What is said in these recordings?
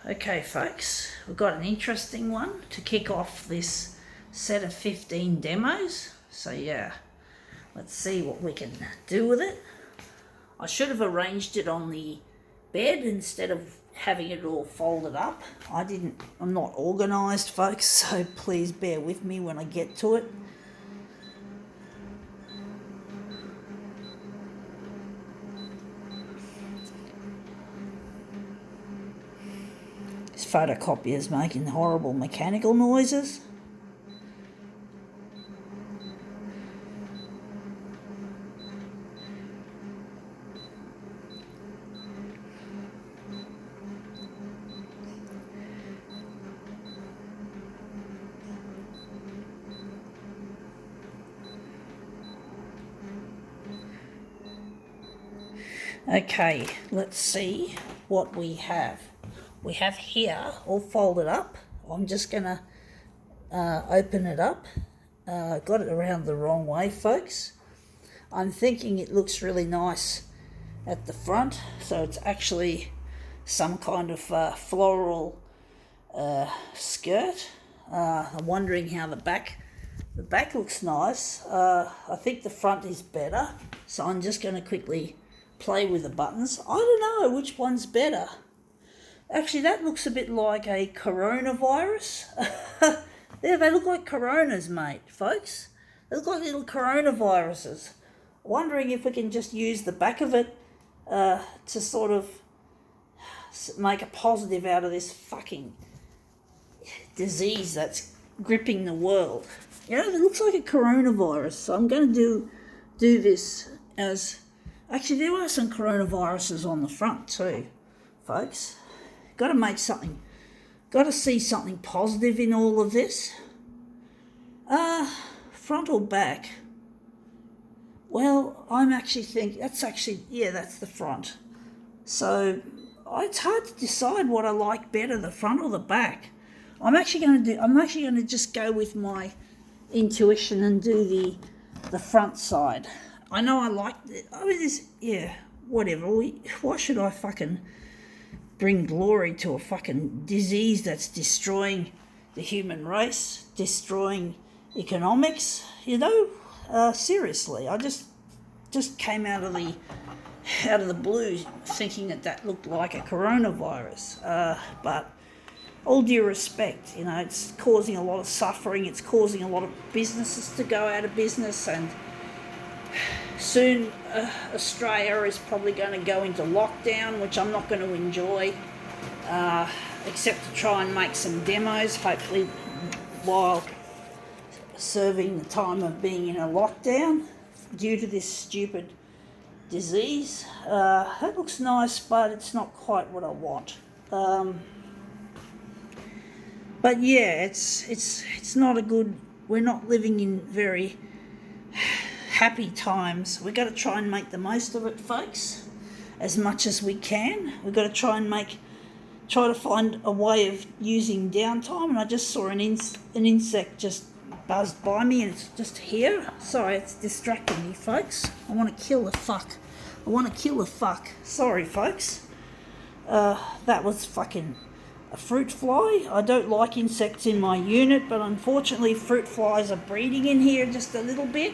Okay, folks, we've got an interesting one to kick off this set of 15 demos. So, yeah, let's see what we can do with it. I should have arranged it on the bed instead of having it all folded up. I'm not organised, folks, so please bear with me when I get to it. This photocopier is making horrible mechanical noises. Okay, let's see what we have. We have here all folded up. I'm just going to open it up. Got it around the wrong way, folks. I'm thinking it looks really nice at the front, so it's actually some kind of floral skirt. I'm wondering how the back looks nice. I think the front is better, so I'm just going to quickly play with the buttons. I don't know which one's better. Actually, that looks a bit like a coronavirus. Yeah, they look like coronas, mate, folks. They look like little coronaviruses. Wondering if we can just use the back of it to sort of make a positive out of this fucking disease that's gripping the world. You know, it looks like a coronavirus, so I'm going to do this as... Actually, there are some coronaviruses on the front too, folks. Got to see something positive in all of this. Front or back? Well, I'm actually thinking, that's the front. So, it's hard to decide what I like better, the front or the back. I'm actually going to just go with my intuition and do the front side. I know I like it. I mean, whatever. Why should I fucking bring glory to a fucking disease that's destroying the human race, destroying economics? You know, seriously. I just came out of the blue thinking that looked like a coronavirus. But all due respect, you know, it's causing a lot of suffering. It's causing a lot of businesses to go out of business, and soon Australia is probably going to go into lockdown, which I'm not going to enjoy, except to try and make some demos, hopefully while serving the time of being in a lockdown due to this stupid disease. That looks nice, but it's not quite what I want. But yeah, it's not a good... We're not living in very happy times. We've got to try and make the most of it, folks, as much as we can. We've got to try to find a way of using downtime. And I just saw an insect just buzzed by me, and it's just here. Sorry, it's distracting me, folks. I want to kill the fuck. Sorry, folks. That was fucking a fruit fly. I don't like insects in my unit, but unfortunately fruit flies are breeding in here just a little bit.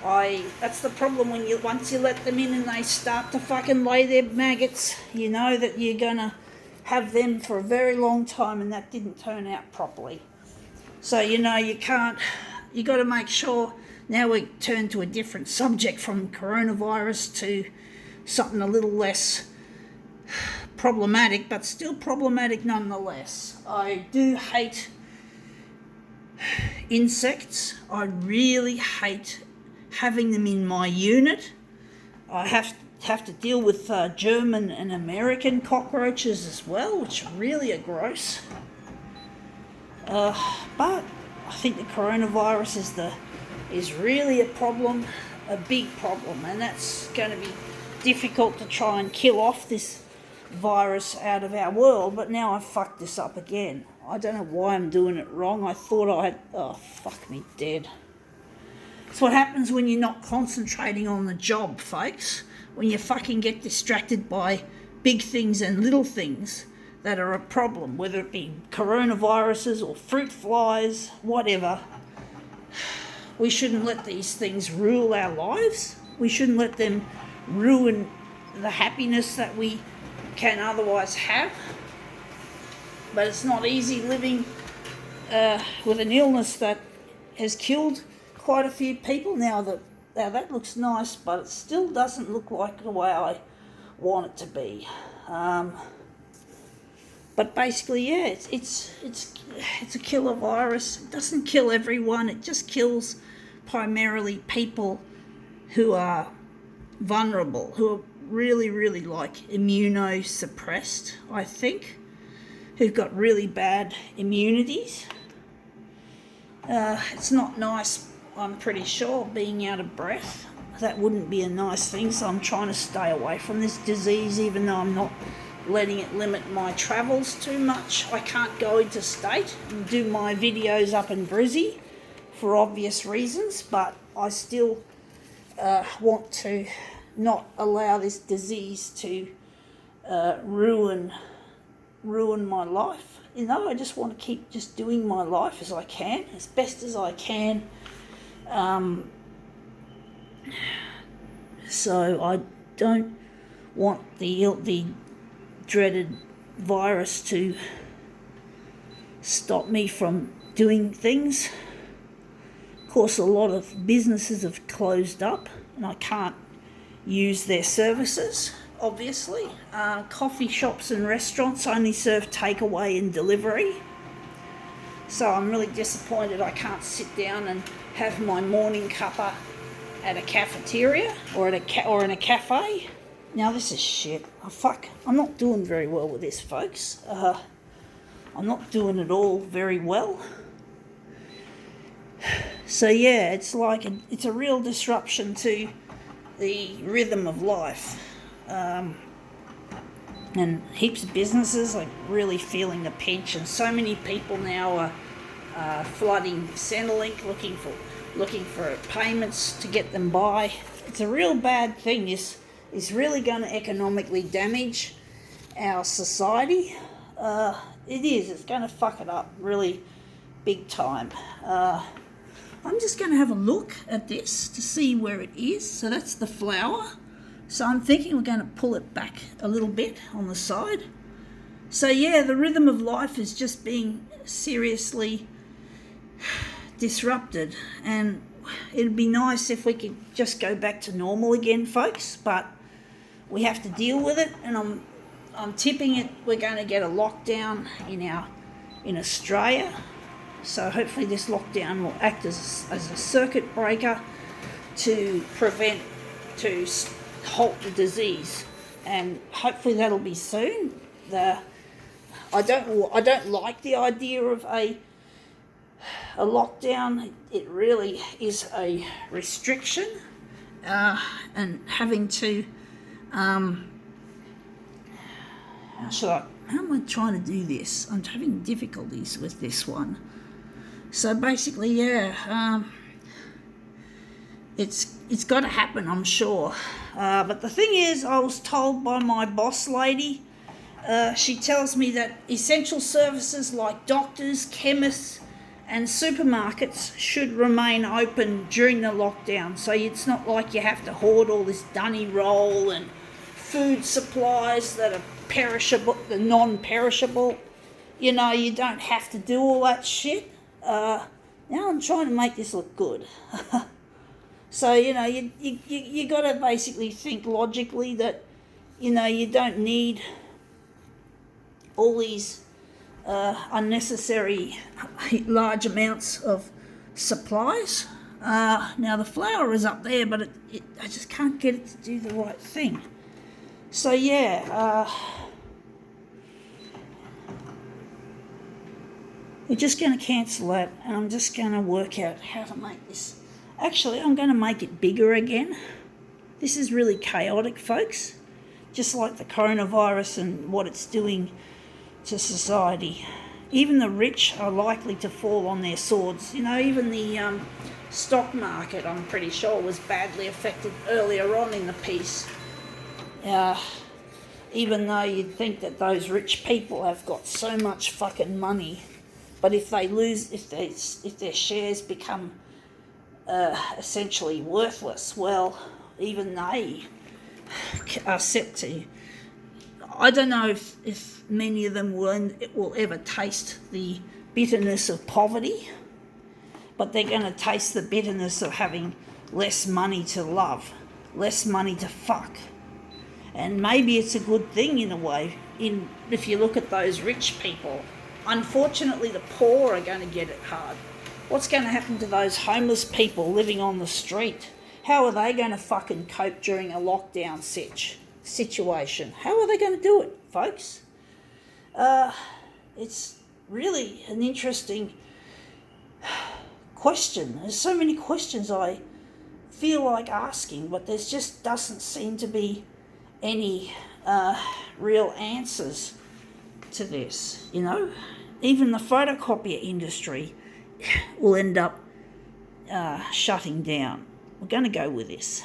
That's the problem once you let them in and they start to fucking lay their maggots, you know that you're gonna have them for a very long time, and that didn't turn out properly. So, you know, you got to make sure. Now we turn to a different subject from coronavirus to something a little less problematic, but still problematic nonetheless. I do hate insects. I really hate having them in my unit. I have to deal with German and American cockroaches as well, which really are gross. But I think the coronavirus is really a problem, a big problem, and that's going to be difficult to try and kill off this virus out of our world. But now I've fucked this up again. I don't know why I'm doing it wrong. I thought fuck me dead. It's what happens when you're not concentrating on the job, folks. When you fucking get distracted by big things and little things that are a problem, whether it be coronaviruses or fruit flies, whatever. We shouldn't let these things rule our lives. We shouldn't let them ruin the happiness that we can otherwise have. But it's not easy living with an illness that has killed quite a few people. Now that looks nice, but it still doesn't look like the way I want it to be. But basically, yeah, it's a killer virus. It doesn't kill everyone. It just kills primarily people who are vulnerable, who are really, really like immunosuppressed, I think, who've got really bad immunities. It's not nice, I'm pretty sure, being out of breath. That wouldn't be a nice thing, so I'm trying to stay away from this disease, even though I'm not letting it limit my travels too much. I can't go interstate and do my videos up in Brizzy for obvious reasons, but I still want to not allow this disease to ruin my life. You know, I just want to keep just doing my life as I can, as best as I can. So I don't want the dreaded virus to stop me from doing things. Of course, a lot of businesses have closed up and I can't use their services, obviously. Coffee shops and restaurants only serve takeaway and delivery. So I'm really disappointed I can't sit down and have my morning cuppa at a cafeteria or in a cafe. Now this is shit. I'm not doing very well with this, folks. I'm not doing it all very well. So yeah, it's like it's a real disruption to the rhythm of life. And heaps of businesses are really feeling the pinch, and so many people now are flooding Centrelink looking for payments to get them by. It's a real bad thing. This is really going to economically damage our society. It is. It's going to fuck it up really big time. I'm just going to have a look at this to see where it is. So that's the flower. So I'm thinking we're going to pull it back a little bit on the side. So yeah, the rhythm of life is just being seriously disrupted, and it'd be nice if we could just go back to normal again, folks, but we have to deal with it, and I'm tipping it we're going to get a lockdown in Australia. So hopefully this lockdown will act as a circuit breaker to halt the disease, and hopefully that'll be soon. I don't like the idea of a lockdown. It really is a restriction, and having to how am I trying to do this? I'm having difficulties with this one. So basically, yeah, it's got to happen, I'm sure. But the thing is, I was told by my boss lady, she tells me that essential services like doctors, chemists, and supermarkets should remain open during the lockdown. So it's not like you have to hoard all this dunny roll and food supplies that are perishable, the non-perishable. You know, you don't have to do all that shit. Now I'm trying to make this look good. So, you know, you got to basically think logically that, you know, you don't need all these unnecessary large amounts of supplies. Now the flower is up there, but I just can't get it to do the right thing. So yeah, we're just going to cancel that, and I'm just going to work out how to make this. Actually, I'm going to make it bigger again. This is really chaotic, folks, just like the coronavirus and what it's doing to society. Even the rich are likely to fall on their swords. You know, even the stock market, I'm pretty sure, was badly affected earlier on in the piece. even though you'd think that those rich people have got so much fucking money, but if they lose, if their shares become essentially worthless, well, even they are set to. I don't know if many of them will ever taste the bitterness of poverty, but they're going to taste the bitterness of having less money to love, less money to fuck. And maybe it's a good thing in a way, if you look at those rich people. Unfortunately, the poor are going to get it hard. What's going to happen to those homeless people living on the street? How are they going to fucking cope during a lockdown situation? How are they going to do it, folks? It's really an interesting question. There's so many questions I feel like asking, but there just doesn't seem to be any real answers to this, you know. Even the photocopier industry will end up shutting down. We're going to go with this.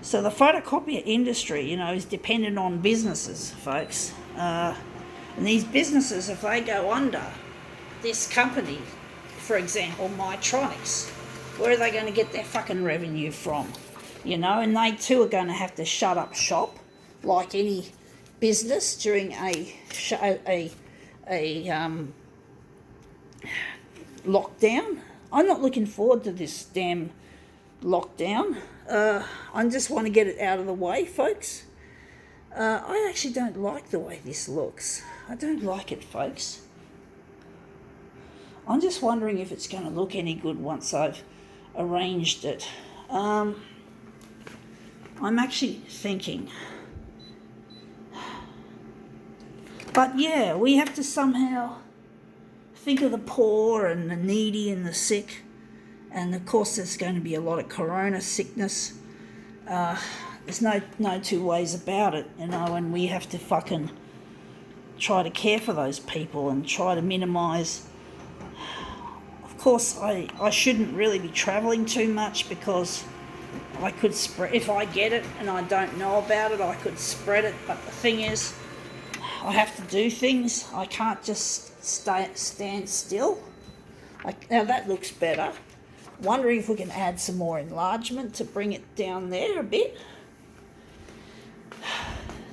So the photocopier industry, you know, is dependent on businesses, folks. And these businesses, if they go under, this company, for example, Mytronics, where are they going to get their fucking revenue from? You know, and they too are going to have to shut up shop like any business during a lockdown. I'm not looking forward to this damn lockdown. I just want to get it out of the way, folks. I actually don't like the way this looks. I don't like it, folks. I'm just wondering if it's going to look any good once I've arranged it. I'm actually thinking. But yeah, we have to somehow think of the poor and the needy and the sick. And of course there's going to be a lot of corona sickness. There's no two ways about it, you know, and we have to fucking try to care for those people and try to minimise. Of course, I shouldn't really be travelling too much because I could spread, if I get it and I don't know about it, I could spread it. But the thing is, I have to do things. I can't just stand still. Now that looks better. Wondering if we can add some more enlargement to bring it down there a bit.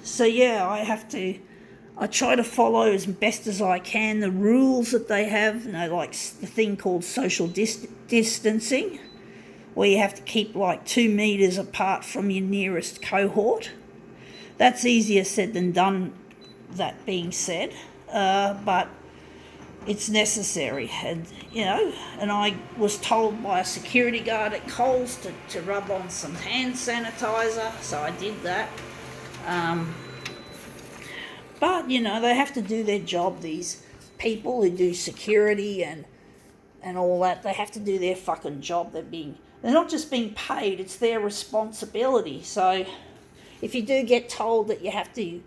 So yeah, I try to follow as best as I can the rules that they have, you know, like the thing called social distancing, where you have to keep like 2 meters apart from your nearest cohort. That's easier said than done, that being said, but it's necessary. And, you know, and I was told by a security guard at Coles to rub on some hand sanitizer, so I did that. But, you know, they have to do their job, these people who do security and all that. They have to do their fucking job. They're not just being paid, it's their responsibility. So if you do get told that you have to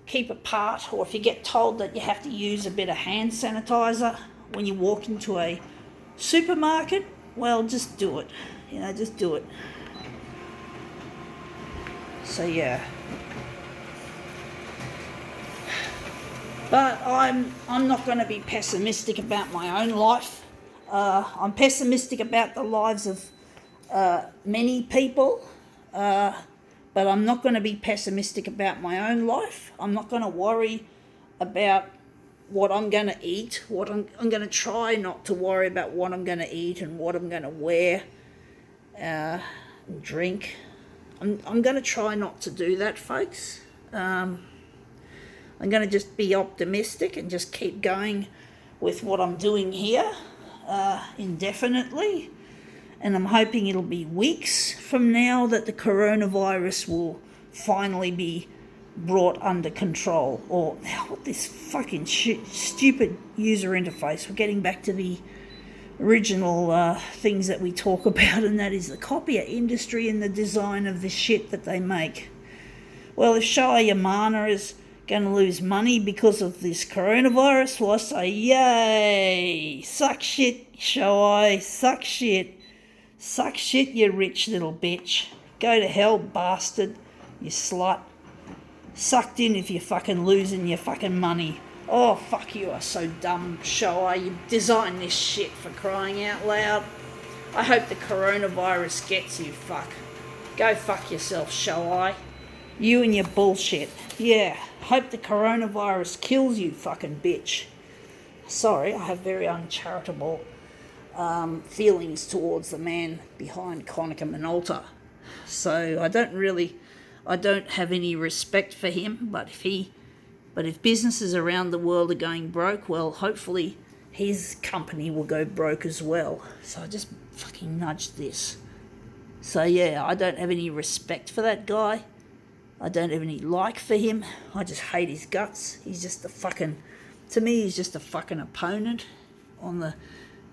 keep apart, or if you get told that you have to use a bit of hand sanitizer when you walk into a supermarket, well, just do it. You know, just do it. So yeah. But I'm not going to be pessimistic about my own life. I'm pessimistic about the lives of many people, but I'm not going to be pessimistic about my own life. I'm not going to worry about what I'm going to eat. I'm going to try not to worry about what I'm going to eat and what I'm going to wear, and drink. I'm going to try not to do that, folks. I'm going to just be optimistic and just keep going with what I'm doing here indefinitely. And I'm hoping it'll be weeks from now that the coronavirus will finally be brought under control. Or what this fucking stupid user interface. We're getting back to the original things that we talk about, and that is the copier industry and the design of the shit that they make. Well, if Showa Yamana is going to lose money because of this coronavirus, well, I say, yay! Suck shit, Showa, suck shit. Suck shit, you rich little bitch. Go to hell, bastard, you slut. Sucked in if you're fucking losing your fucking money. Oh, fuck, you are so dumb, Shoei. You designed this shit, for crying out loud. I hope the coronavirus gets you, fuck. Go fuck yourself, Shoei. You and your bullshit. Yeah, hope the coronavirus kills you, fucking bitch. Sorry, I have very uncharitable feelings towards the man behind Konica Minolta. So I don't have any respect for him, but if businesses around the world are going broke, well, hopefully his company will go broke as well. So I just fucking nudged this. So yeah, I don't have any respect for that guy. I don't have any like for him. I just hate his guts. He's just to me, he's just a fucking opponent on the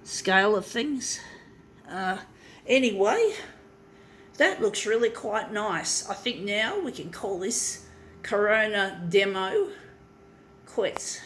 scale of things. Anyway, that looks really quite nice. I think now we can call this Corona demo quits.